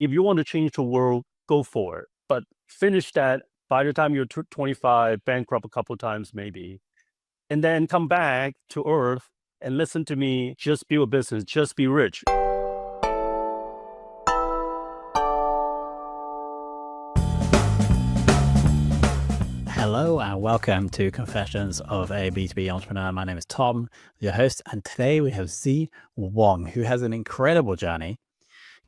if you want to change the world, go for it. But finish that by the time you're 25, bankrupt a couple times maybe, and then come back to earth and listen to me, just build a business, just be rich. Hello and welcome to Confessions of a B2B Entrepreneur. My name is Tom, your host, and today we have Sze Wong, who has an incredible journey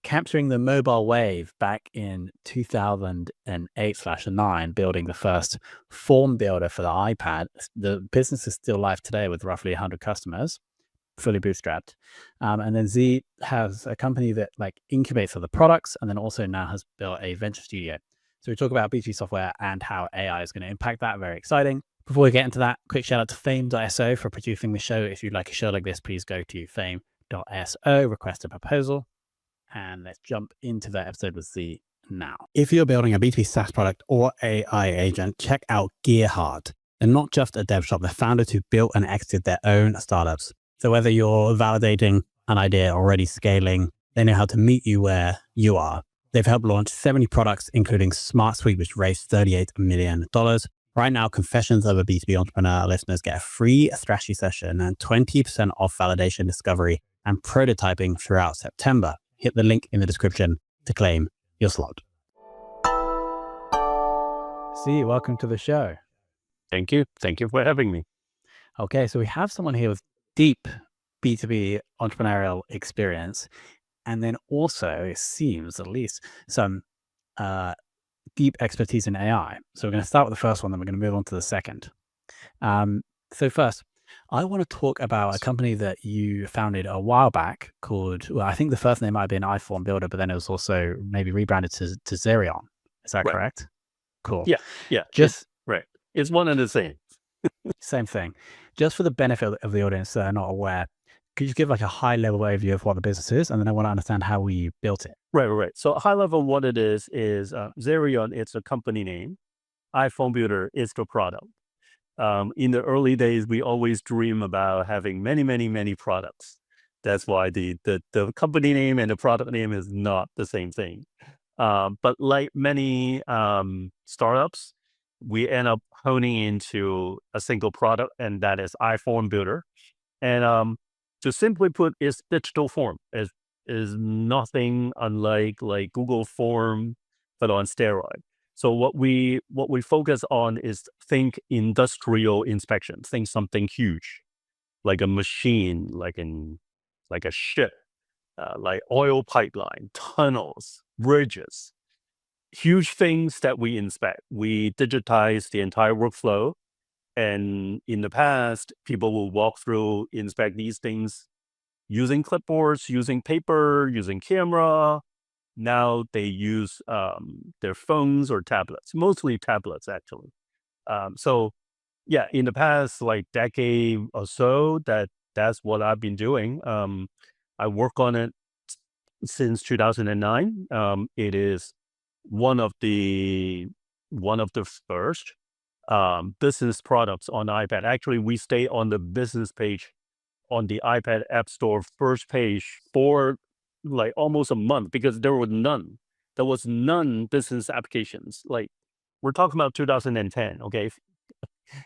capturing the mobile wave back in 2008/9, building the first form builder for the iPad. The business is still live today with roughly 100 customers, fully bootstrapped. And then Sze has a company that incubates other products, and then also now has built a venture studio. So we talk about B2B software and how AI is going to impact that. Very exciting. Before we get into that, quick shout out to fame.so for producing the show. If you'd like a show like this, please go to fame.so, request a proposal, and let's jump into that episode with Sze now. If you're building a B2B SaaS product or AI agent, check out GearHard. They're not just a dev shop, they're founders who built and exited their own startups. So whether you're validating an idea, already scaling, they know how to meet you where you are. They've helped launch 70 products, including Smart Suite, which raised $38 million. Right now, Confessions of a B2B Entrepreneur listeners get a free strategy session and 20% off validation, discovery, and prototyping throughout September. Hit the link in the description to claim your slot. Sze, welcome to the show. Thank you. Thank you for having me. Okay, so we have someone here with deep B2B entrepreneurial experience. And then also, it seems at least, some deep expertise in AI. So we're going to start with the first one, then we're going to move on to the second. So first, I want to talk about a company that you founded a while back called, well, I think the first name might have been iForm Builder, but then it was also maybe rebranded to Zerion. Is that correct? Cool. Yeah. Just right. It's one and the same. Same thing. Just for the benefit of the audience that are not aware, could you give a high level overview of what the business is? And then I want to understand how we built it. Right. So high level, what it is Zerion, it's a company name. iForm Builder is the product. In the early days, we always dream about having many products. That's why the company name and the product name is not the same thing. But like many startups, we end up honing into a single product, and that is iForm Builder. And to simply put, it's digital form. Is nothing unlike Google Form, but on steroid. So what we focus on is think industrial inspection. Think something huge, like a machine, like a ship, like oil pipeline, tunnels, bridges, huge things that we inspect. We digitize the entire workflow. And in the past, people will walk through, inspect these things using clipboards, using paper, using camera. Now they use their phones or tablets, mostly tablets, actually. So yeah, in the past decade or so, that's what I've been doing. I work on it since 2009. It is one of the first business products on iPad. Actually, we stay on the business page on the iPad App Store first page for almost a month, because there was none business applications. We're talking about 2010, okay,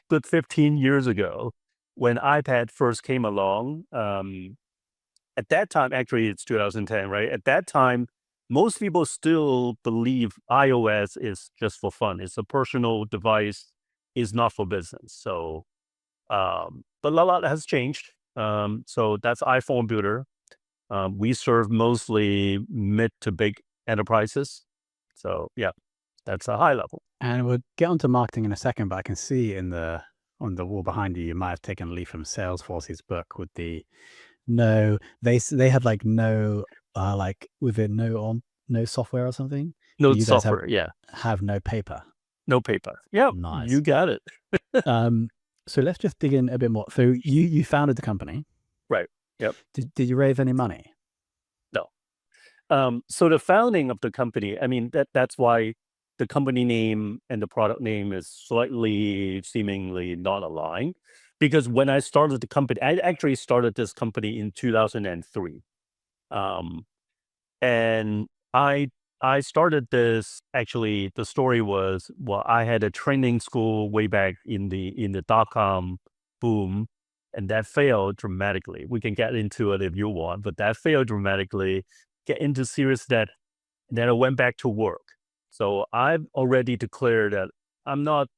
good 15 years ago, when iPad first came along. At that time, actually it's 2010, right? At that time, most people still believe iOS is just for fun. It's a personal device, is not for business. So, but a lot has changed. So that's iForm Builder. We serve mostly mid to big enterprises. So yeah, that's a high level. And we'll get onto marketing in a second, but I can see on the wall behind you might have taken a leaf from Salesforce's book with the no, they had no with it no software or something. No you guys software, have no paper. No paper. Yeah, nice. You got it. So let's just dig in a bit more. So you founded the company, right? Yep. Did you raise any money? No. So the founding of the company, I mean, that's why the company name and the product name is slightly seemingly not aligned. Because when I started the company, I actually started this company in 2003. And I I started this, actually, the story was, well, I had a training school way back in the dot-com boom, and that failed dramatically. We can get into it if you want, but that failed dramatically. Get into serious debt, and then I went back to work. So I've already declared that I'm not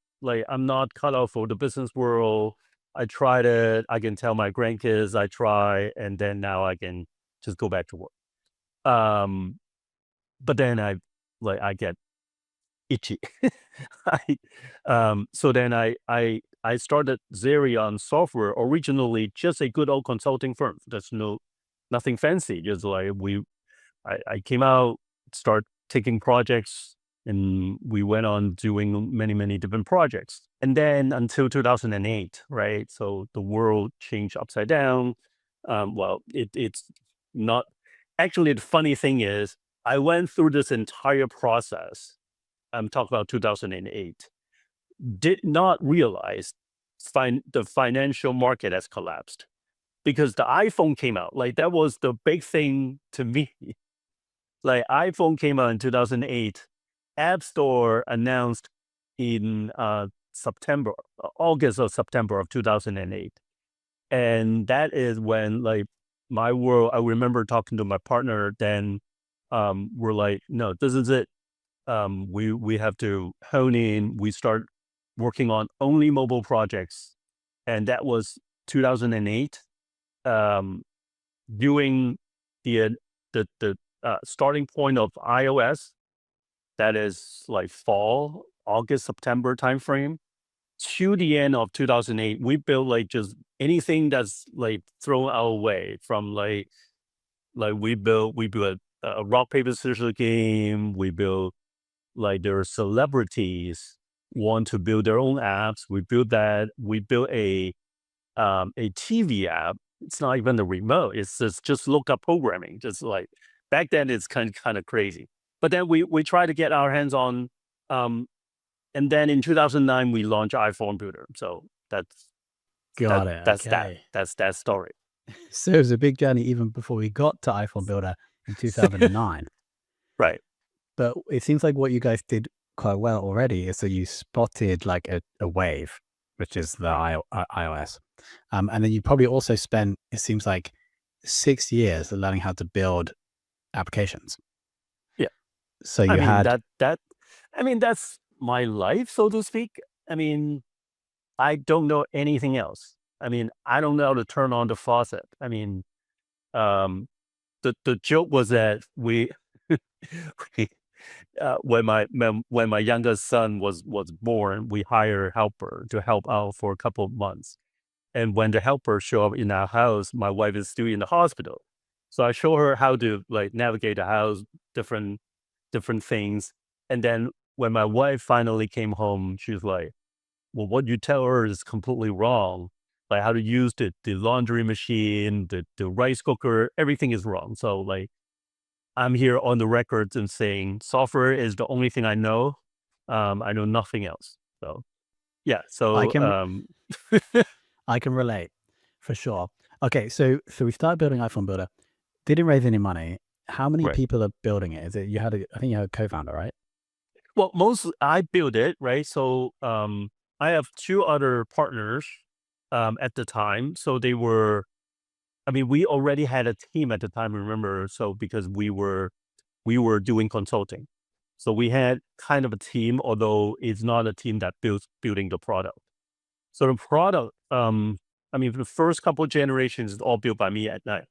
cut out for the business world. I tried it. I can tell my grandkids I try, and then now I can just go back to work. Um, but then I get itchy. I, so then I started Zerion Software, originally just a good old consulting firm. There's nothing fancy. Just like I came out, start taking projects, and we went on doing many, many different projects. And then until 2008, right? So the world changed upside down. Well, it's not, actually, the funny thing is, I went through this entire process. I'm talking about 2008. Did not realize the financial market has collapsed because the iPhone came out. Like, that was the big thing to me. Like, iPhone came out in 2008. App Store announced in September, August or September of 2008. And that is when, like, my world, I remember talking to my partner then, we're like, no, this is it. We have to hone in. We start working on only mobile projects. And that was 2008. During the starting point of iOS, that is like fall, August, September timeframe, to the end of 2008, we built like just anything that's like thrown our way. From like we built a rock paper scissors game. We built, like, there are celebrities want to build their own apps. We built that. We built a TV app. It's not even the remote. It's just lookup programming. Just like back then, it's kind of crazy. But then we try to get our hands on, and then in 2009 we launched iPhone Builder. So Got it. that's that. Okay. That's that story. So it was a big journey even before we got to iPhone Builder in 2009. Right. But it seems like what you guys did quite well already is that you spotted like a wave, which is the iOS. And then you probably also spent, it seems like, 6 years learning how to build applications. Yeah. So I you mean, had, that's my life, so to speak. I mean, I don't know anything else. I mean, I don't know how to turn on the faucet. I mean, the joke was that we, we when my youngest son was born, we hired a helper to help out for a couple of months. And when the helper show up in our house, my wife is still in the hospital. So I show her how to like navigate the house, different things. And then when my wife finally came home, she was like, well, what you tell her is completely wrong. Like, how to use the laundry machine, the rice cooker, everything is wrong. So like, I'm here on the record and saying software is the only thing I know. I know nothing else. So yeah. I So can, I can relate for sure. Okay. So we started building iPhone Builder, didn't raise any money. How many right. people are building it? Is it, I think you had a co-founder, right? Well, I build it, right? So I have two other partners at the time. So they were, I mean, we already had a team at the time, remember? So because we were doing consulting. So we had kind of a team, although it's not a team that building the product. So the product, I mean, the first couple of generations is all built by me at night.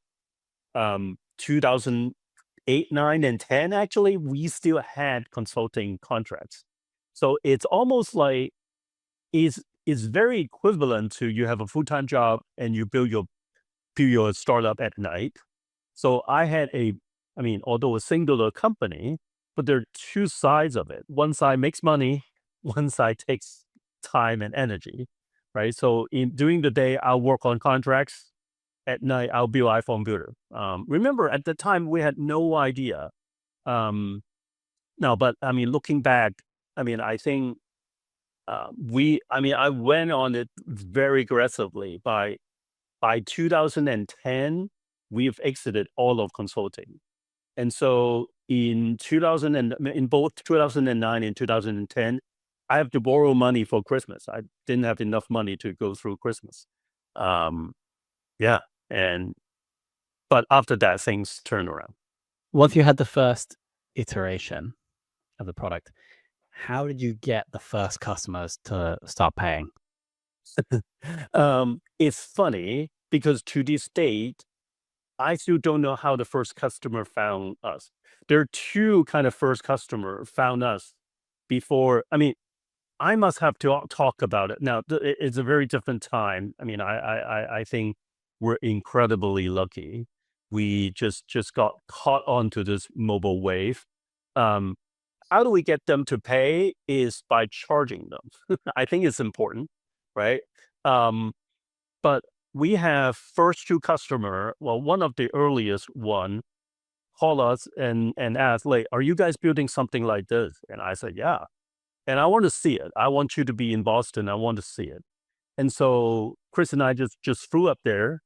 2008, 9, and 10, actually, we still had consulting contracts. So it's almost like it's very equivalent to you have a full-time job and you build your startup at night. So I had I mean, although a singular company, but there are two sides of it. One side makes money, one side takes time and energy, right? So during the day, I'll work on contracts. At night, I'll build iPhone Builder. Remember, at the time, we had no idea. No, but I mean, looking back, I mean, I think I went on it very aggressively. By 2010, we've exited all of consulting. And so in both 2009 and 2010, I have to borrow money for Christmas. I didn't have enough money to go through Christmas. Yeah, but after that, things turned around. Once you had the first iteration of the product, how did you get the first customers to start paying? It's funny because to this date, I still don't know how the first customer found us. There are two kind of first customer found us before. I mean, I must have to talk about it now. It's a very different time. I mean, I think we're incredibly lucky. We just got caught onto this mobile wave. Um, how do we get them to pay? Is by charging them. I think it's important, right? Um, but we have first two customer. Well, one of the earliest one call us and ask, like, "Are you guys building something like this?" And I said, "Yeah." And I want to see it. I want you to be in Boston. I want to see it. And so Chris and I just flew up there,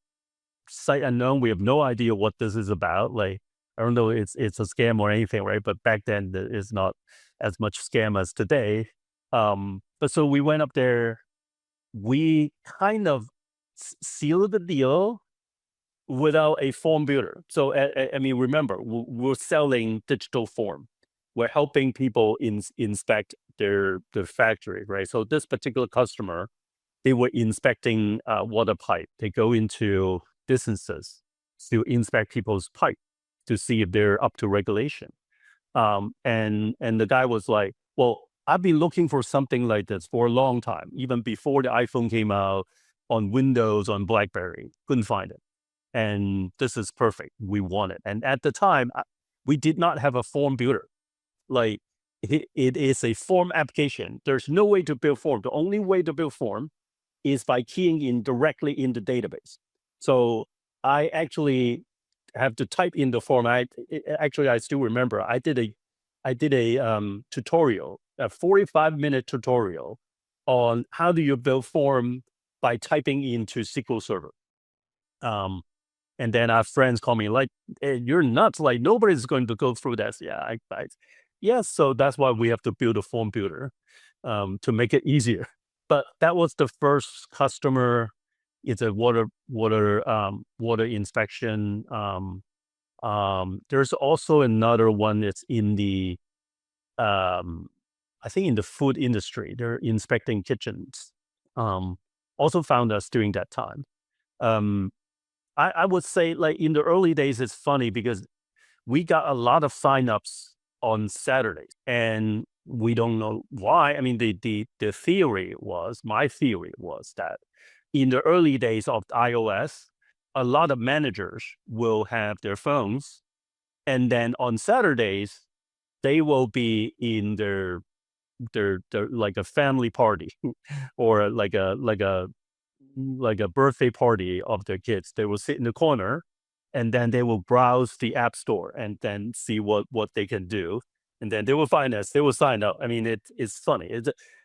sight unknown. We have no idea what this is about. Like, I don't know, it's a scam or anything, right? But back then it's not as much scam as today. But so we went up there. We kind of sealed the deal without a form builder. So I mean, remember, we're selling digital form. We're helping people inspect their factory, right? So this particular customer, they were inspecting water pipe. They go into businesses to inspect people's pipe to see if they're up to regulation. And the guy was like, "Well, I've been looking for something like this for a long time, even before the iPhone came out, on Windows, on BlackBerry. Couldn't find it. And this is perfect. We want it." And at the time, we did not have a form builder. Like, it is a form application. There's no way to build form. The only way to build form is by keying in directly in the database. So I actually have to type in the form. Actually, I still remember I did a tutorial, a 45-minute tutorial on how do you build form by typing into SQL Server. And then our friends call me like, "Hey, you're nuts. Like, nobody's going to go through this." Yeah, yes. So that's why we have to build a form builder to make it easier. But that was the first customer. It's a water inspection. There's also another one that's in the I think in the food industry. They're inspecting kitchens. Also found us during that time. Um, I would say, like, in the early days, it's funny because we got a lot of signups on Saturdays, and we don't know why. I mean, my theory was that in the early days of iOS, a lot of managers will have their phones, and then on Saturdays, they will be in their like a family party or like a birthday party of their kids. They will sit in the corner, and then they will browse the app store and then see what they can do, and then they will find us. They will sign up. I mean, it's funny.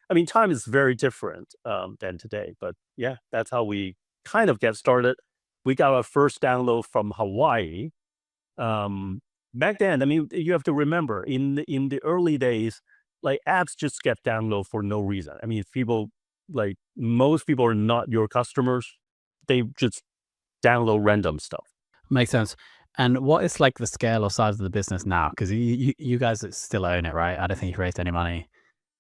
I mean, time is very different than today. But yeah, that's how we kind of get started. We got our first download from Hawaii. Back then, I mean, you have to remember in the early days, like, apps just get download for no reason. I mean, like, most people are not your customers. They just download random stuff. Makes sense. And what is like the scale or size of the business now? Because you guys still own it, right? I don't think you raised any money,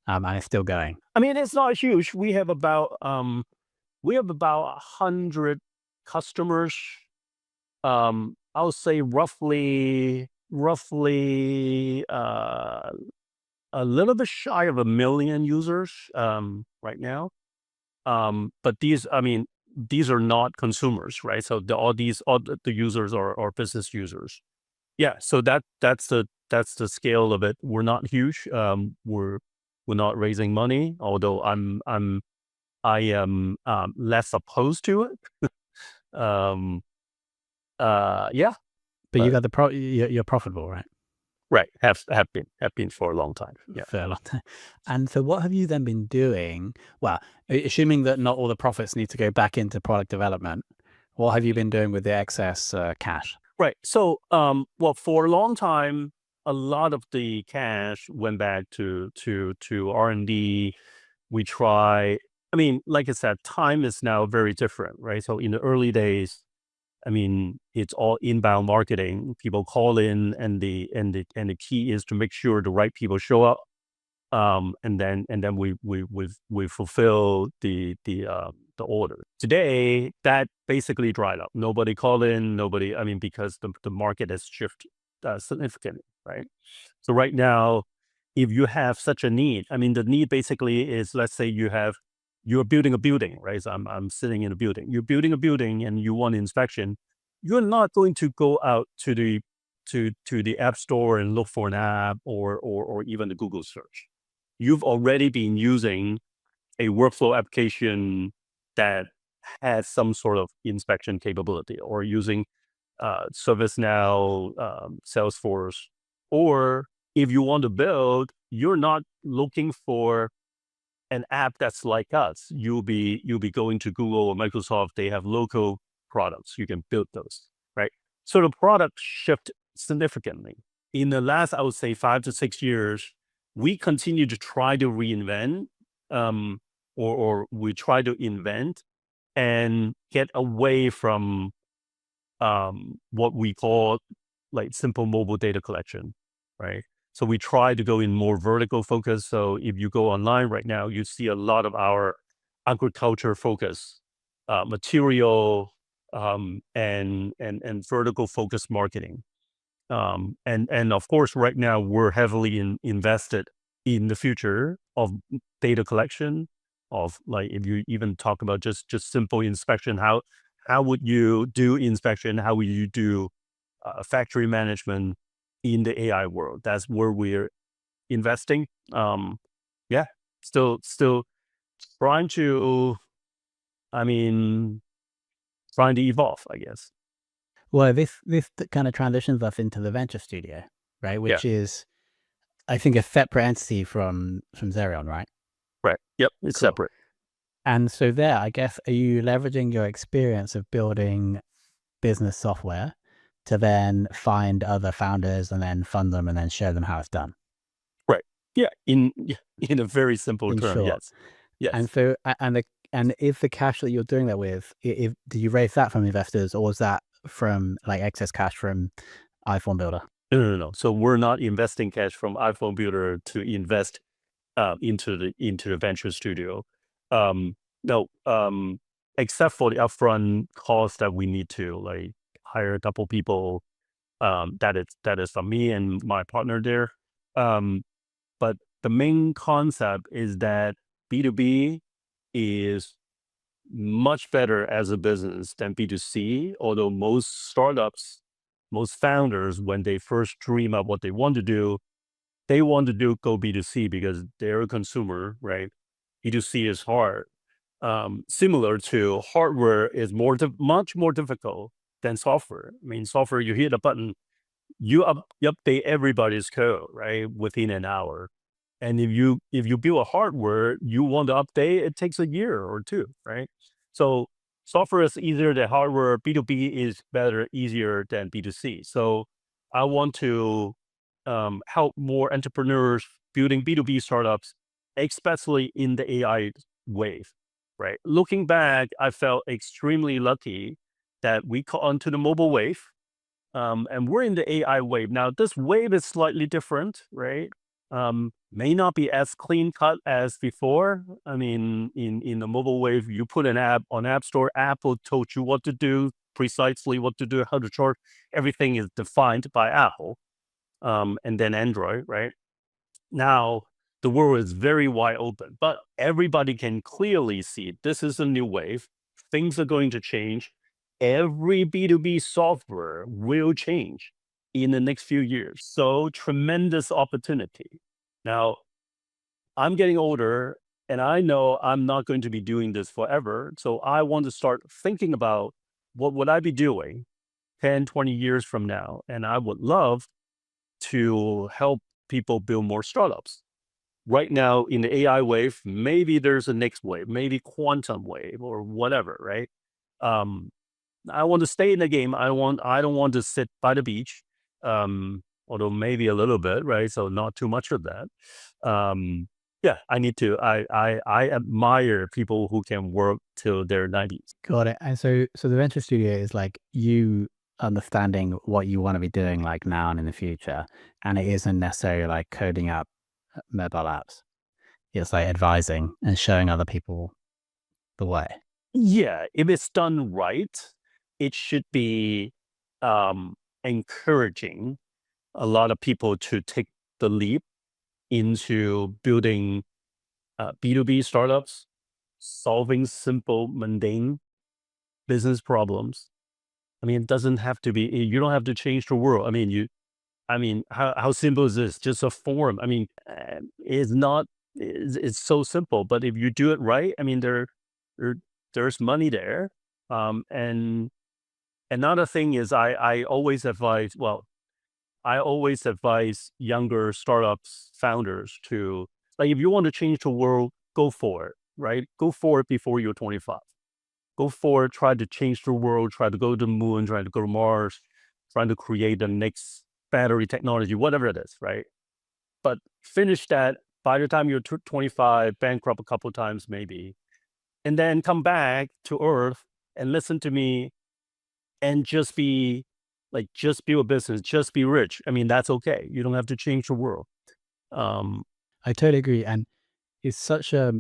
and it's still going. I mean, it's not huge. We have about 100 customers. I would say roughly a little bit shy of 1 million users right now. But these are not consumers, right? So all the users are business users. Yeah, so that's the scale of it. We're not huge. We're not raising money, although I am less opposed to it. Yeah, But you but got you're profitable, right? right, have been for a long time. Yeah. For a long time. And so what have you then been doing? Well, assuming that not all the profits need to go back into product development, what have you been doing with the excess cash? Right. So, well, for a long time, a lot of the cash went back to R&D. We try. I mean, like I said, time is now very different, right? So in the early days, I mean, it's all inbound marketing. People call in, and the key is to make sure the right people show up. And then we fulfill the order. Today, that basically dried up. Nobody called in. Nobody. I mean, because the market has shifted significantly, right? So right now, if you have such a need, I mean, the need basically is, let's say you're building a building, right? So I'm sitting in a building. You're building a building and you want inspection. You're not going to go out to the app store and look for an app or even the Google search. You've already been using a workflow application that has some sort of inspection capability, or using ServiceNow, Salesforce. Or if you want to build, you're not looking for an app that's like us. You'll be going to Google or Microsoft. They have local products. You can build those, right? So the product shift significantly. In the last, I would say, 5 to 6 years, we continue to try to reinvent, or we try to invent and get away from what we call like simple mobile data collection, right? So we try to go in more vertical focus. So if you go online right now, you see a lot of our agriculture focus, material, and vertical focus marketing. And of course, right now we're heavily invested in the future of data collection. Of, like, if you even talk about just simple inspection, how would you do inspection? How would you do factory management in the AI world? That's where we're investing. Yeah, still trying to, I mean, trying to evolve, I guess. Well, this kind of transitions us into the venture studio, right? Yeah, Which is, I think, a separate entity from Zerion, right? right. Yep, it's Cool. separate. And so there, I guess, are you leveraging your experience of building business software to then find other founders and then fund them and then show them how it's done? Right. Yeah, in a very simple In term, short. yes. Yes. And so, and is the cash that you're doing that with, do you raise that from investors, or is that from like excess cash from iPhone Builder? No, no, no. So we're not investing cash from iPhone Builder to invest into the venture studio. No, except for the upfront cost that we need to, like, hire a couple people. That is from me and my partner there. Um, but the main concept is that B2B is much better as a business than B2C. Although most startups, most founders, when they first dream up what they want to do, they want to go B2C because they're a consumer, right? B2C is hard. Similar to hardware is much more difficult than software. I mean, software, you hit a button, you update everybody's code, right, within an hour. And if you build a hardware you want to update, it takes a year or two, right? So software is easier than hardware. B2B is better, easier than B2C. So I want to help more entrepreneurs building B2B startups, especially in the AI wave, right? Looking back, I felt extremely lucky that we caught onto the mobile wave, and we're in the AI wave. Now, this wave is slightly different, right? May not be as clean cut as before. I mean, in the mobile wave, you put an app on App Store, Apple told you what to do, precisely what to do, how to charge. Everything is defined by Apple, and then Android, right? Now, the world is very wide open, but everybody can clearly see this is a new wave. Things are going to change. Every B2B software will change in the next few years. So tremendous opportunity. Now, I'm getting older and I know I'm not going to be doing this forever. So I want to start thinking about what would I be doing 10, 20 years from now. And I would love to help people build more startups. Right now in the AI wave, maybe there's a next wave, maybe quantum wave or whatever, right? Um, I want to stay in the game. I don't want to sit by the beach. although maybe a little bit, right? So not too much of that. Yeah, I need to. I admire people who can work till their 90s. Got it. And so the venture studio is like you understanding what you want to be doing like now and in the future. And it isn't necessarily like coding up mobile apps. It's like advising and showing other people the way. Yeah, if it's done right, it should be encouraging a lot of people to take the leap into building B2B startups, solving simple, mundane business problems. I mean, it doesn't have to be, you don't have to change the world. I mean, how simple is this? Just a form. I mean, it's not, it's so simple, but if you do it right, I mean, there there's money there. And another thing is I always advise, well, I always advise younger startups founders to, like, if you want to change the world, go for it, right? Go for it before you're 25. Go for it, try to change the world, try to go to the moon, try to go to Mars, trying to create the next battery technology, whatever it is, right? But finish that by the time you're 25, bankrupt a couple times maybe, and then come back to Earth and listen to me and just be like, just build a business, just be rich. I mean, that's okay. You don't have to change the world. Um, I totally agree. And it's such a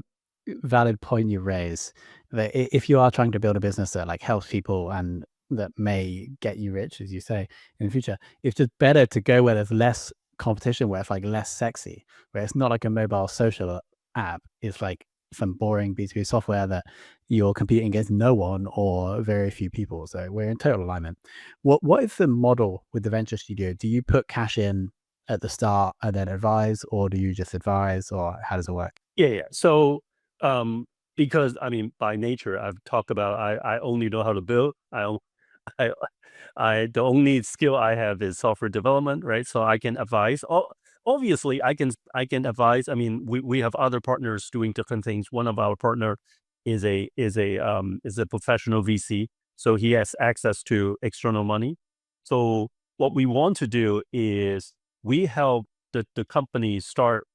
valid point you raise that if you are trying to build a business that like helps people and that may get you rich, as you say, in the future, it's just better to go where there's less competition, where it's like less sexy, where it's not like a mobile social app. It's like some boring B2B software that you're competing against no one or very few people. So we're in total alignment. What is the model with the venture studio? Do you put cash in at the start and then advise, or do you just advise, or how does it work? yeah, yeah. So, because I mean, by nature, I've talked about, I only know how to build. I the only skill I have is software development, right? So I can advise. Obviously, I can advise. I mean, we have other partners doing different things. One of our partner is a professional VC, so he has access to external money. So what we want to do is we help the company start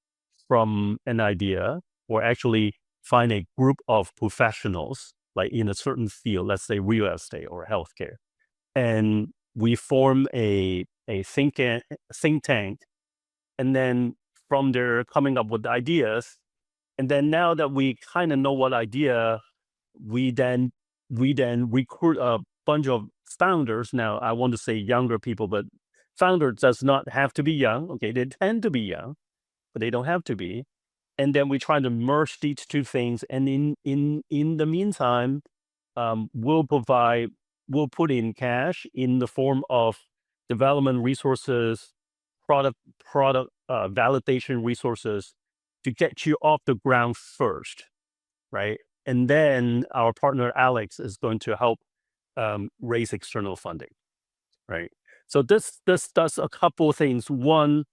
from an idea, or actually find a group of professionals like in a certain field, let's say real estate or healthcare, and we form a think tank, and then from there coming up with ideas, and then now that we kind of know what idea, we then recruit a bunch of founders. Now I want to say younger people, but founder does not have to be young. Okay, they tend to be young, but they don't have to be. And then we try to merge these two things, and in the meantime, we'll provide, we'll put in cash in the form of development resources, product validation resources, to get you off the ground first, right? And then our partner Alex is going to help raise external funding, right? So this does a couple of things. One,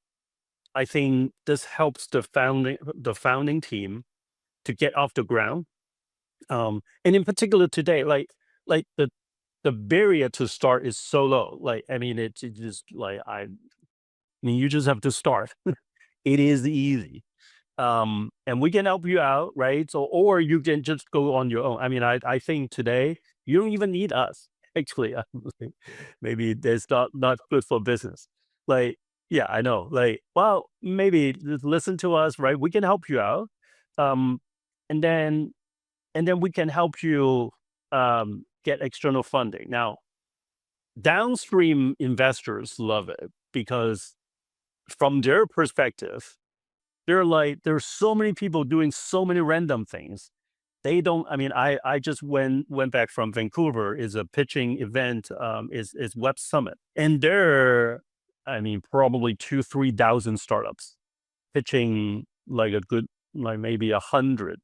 I think this helps the founding team to get off the ground. And in particular today, like the barrier to start is so low. Like, I mean, it's just like, I mean, you just have to start. It is easy. And we can help you out, right? So, or you can just go on your own. I mean, I think today you don't even need us. Actually, maybe that's not good for business. Like, yeah, I know. Like, well, maybe just listen to us, right? We can help you out. Um, and then we can help you get external funding. Now, downstream investors love it because from their perspective, they're like, there's so many people doing so many random things. They don't. I mean, I just went back from Vancouver. Is a pitching event. Is Web Summit, and there, I mean, probably 2,000-3,000 startups pitching, like a good, like maybe 100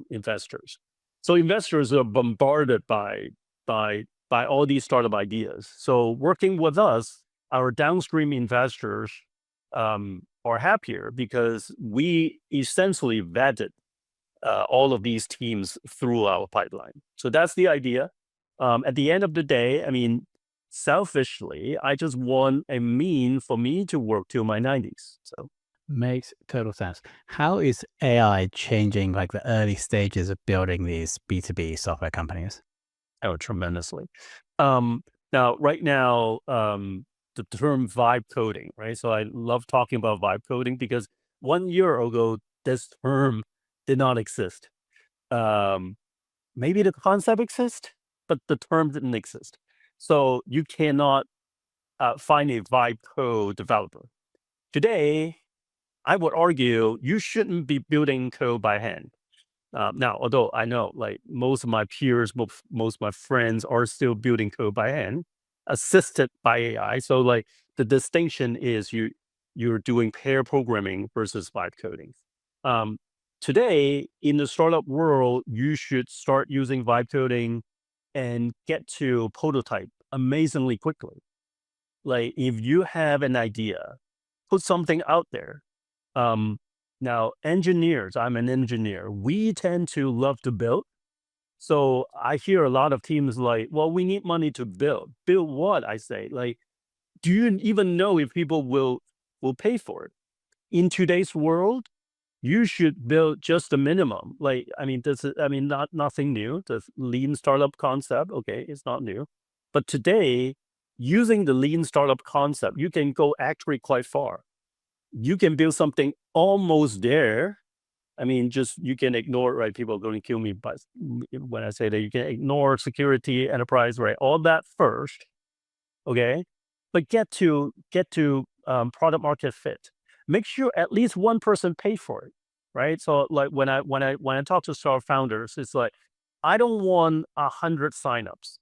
investors. So investors are bombarded by all these startup ideas. So working with us, our downstream investors are happier because we essentially vetted all of these teams through our pipeline. So that's the idea. At the end of the day, I mean, selfishly, I just want a mean for me to work till my 90s. So, Makes total sense. How is AI changing like the early stages of building these B2B software companies? oh, tremendously. Um, Now, right now, the term vibe coding, right? So I love talking about vibe coding because 1 year ago, this term did not exist. Um, Maybe the concept exists, but the term didn't exist. So you cannot find a vibe code developer. Today, I would argue you shouldn't be building code by hand. Now, although I know like most of my peers, most of my friends are still building code by hand, assisted by AI. So like the distinction is you're doing pair programming versus vibe coding. Um, Today in the startup world, you should start using vibe coding and get to prototype amazingly quickly. Like if you have an idea, put something out there. Now, engineers, I'm an engineer. We tend to love to build. So I hear a lot of teams like, well, we need money to build. Build what? I say, like, do you even know if people will pay for it? In today's world, you should build just the minimum. Like, I mean, this is, I mean, not nothing new. The lean startup concept, okay, it's not new. But today, using the lean startup concept, you can go actually quite far. You can build something almost there. I mean, just you can ignore, right? People are going to kill me, but when I say that you can ignore security, enterprise, right? All that first, okay? But get to product market fit. Make sure at least one person pay for it, right? So like when I talk to startup founders, it's like I don't want 100 signups.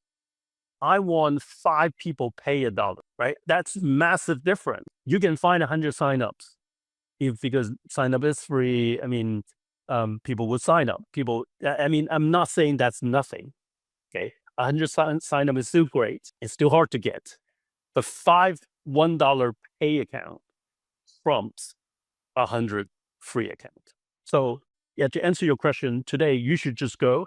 I want 5 people pay $1, right? That's massive difference. You can find 100 signups if because sign up is free. I mean, people would sign up. People, I mean, I'm not saying that's nothing. Okay, 100 sign up is still great. It's still hard to get, but five $1 pay account trumps 100 free account. So yeah, to answer your question today, you should just go.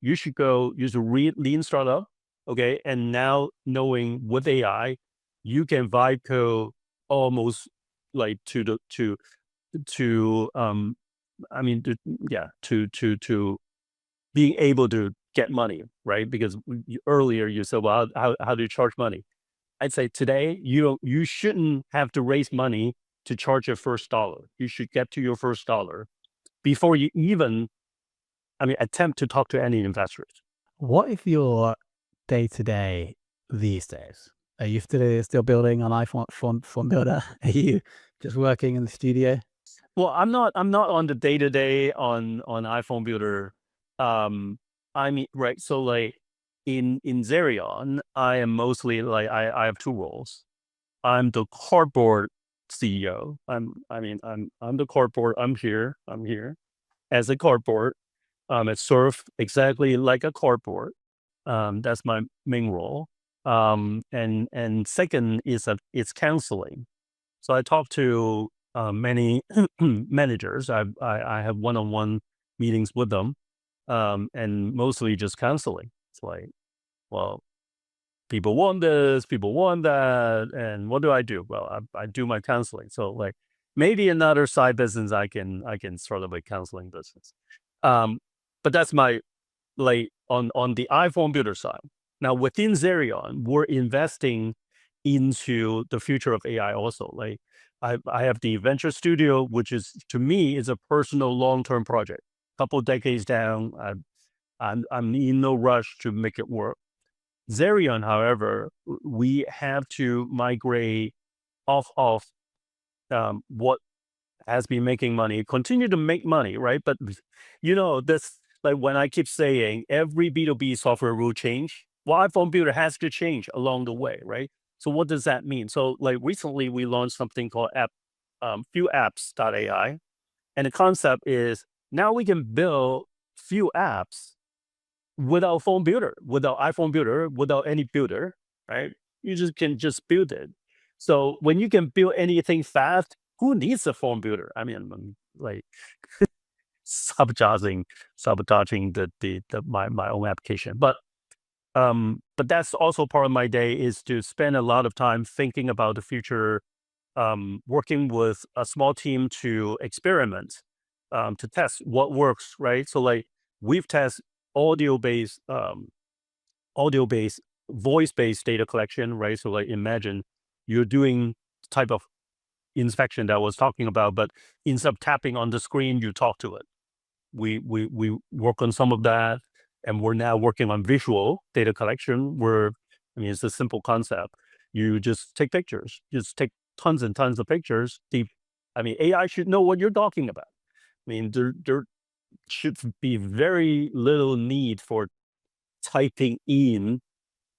You should go use a lean startup. Okay, and now knowing with AI, you can vibe code almost like to I mean yeah to being able to get money, right? Because earlier you said, well, how do you charge money? I'd say today you shouldn't have to raise money to charge your first dollar. You should get to your first dollar before you even, I mean, attempt to talk to any investors. What if your day to day these days? Are you still building on iPhone form builder? Are you just working in the studio? Well, I'm not on the day to day on iPhone Builder. I mean, right. So like in Zerion, I am mostly like I have two roles. I'm the cardboard CEO. I'm the cardboard. I'm here as a cardboard. It serves exactly like a cardboard. That's my main role. And second is it's counseling. So I talk to many managers. I have one-on-one meetings with them, and mostly just counseling. It's like, well, people want this, people want that, and what do I do? Well, I do my counseling. So like maybe another side business I can start up a counseling business. Um, but that's my like on the iPhone builder side. Now within Zerion, we're investing into the future of AI also. Like I have the venture studio, which is to me is a personal long-term project. Couple decades down, I'm in no rush to make it work. Zerion, however, we have to migrate off of what has been making money, continue to make money, right? But this like when I keep saying every B2B software will change, well, iPhone Builder has to change along the way, right? So what does that mean? So like recently we launched something called fewapps.ai. And the concept is now we can build few apps without phone builder, without iPhone builder, without any builder, right? You just can just build it. So when you can build anything fast, who needs a phone builder? I mean, like sabotaging the my own application. But But that's also part of my day, is to spend a lot of time thinking about the future, working with a small team to experiment, to test what works, right? So like we've tested audio-based, audio-based, voice-based data collection, right? So like imagine you're doing type of inspection that I was talking about, but instead of tapping on the screen, you talk to it. We work on some of that, and we're now working on visual data collection where, I mean, it's a simple concept. You just take pictures, just take tons and tons of pictures. I mean, AI should know what you're talking about. I mean, there should be very little need for typing in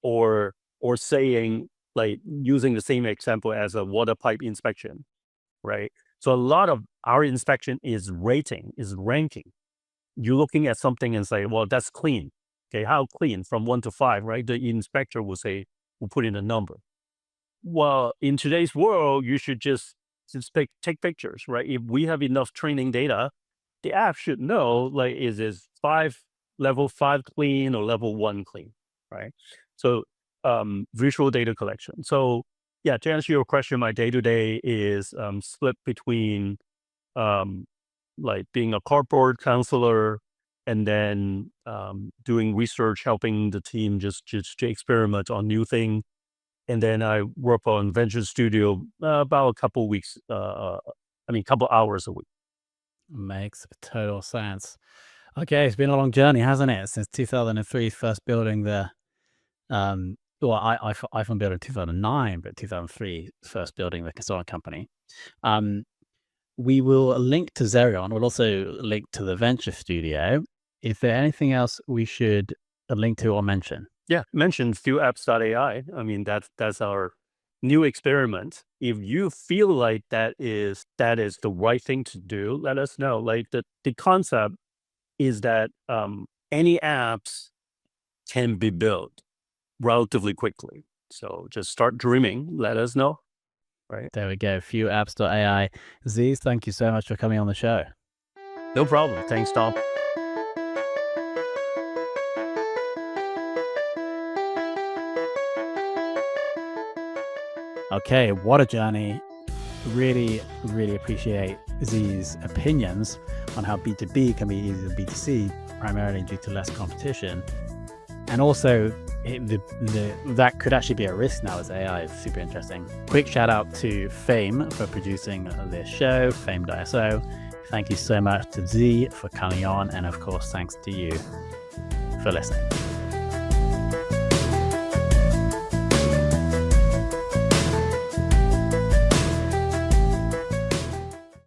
or saying, like using the same example as a water pipe inspection, right? So a lot of our inspection is ranking. You're looking at something and say, well, that's clean. Okay, how clean from 1 to 5, right? The inspector will put in a number. Well, in today's world, you should just take pictures, right? If we have enough training data, the app should know, like, is this level 5 clean or level 1 clean, right? So visual data collection. So yeah, to answer your question, my day-to-day is split between like being a cardboard counselor, and then doing research, helping the team just to experiment on new thing. And then I work on Venture Studio about a couple weeks, couple hours a week. Makes total sense. Okay, it's been a long journey, hasn't it? Since 2003, first building the iPhone built in 2009, but 2003 first building the consulting company. We will link to Zerion. We'll also link to the Venture Studio. Is there anything else we should link to or mention? Yeah, mention fewapps.ai. I mean, that's our new experiment. If you feel like that is the right thing to do, let us know. Like the concept is that any apps can be built relatively quickly. So just start dreaming. Let us know. Right. There we go. Fewapps.ai. Sze, thank you so much for coming on the show. No problem. Thanks, Tom. Okay, what a journey. Really, really appreciate Ze's opinions on how B2B can be easier than B2C, primarily due to less competition. And also, that could actually be a risk now as AI is super interesting. Quick shout out to Fame for producing this show, fame.so. Thank you so much to Sze for coming on, and of course, thanks to you for listening.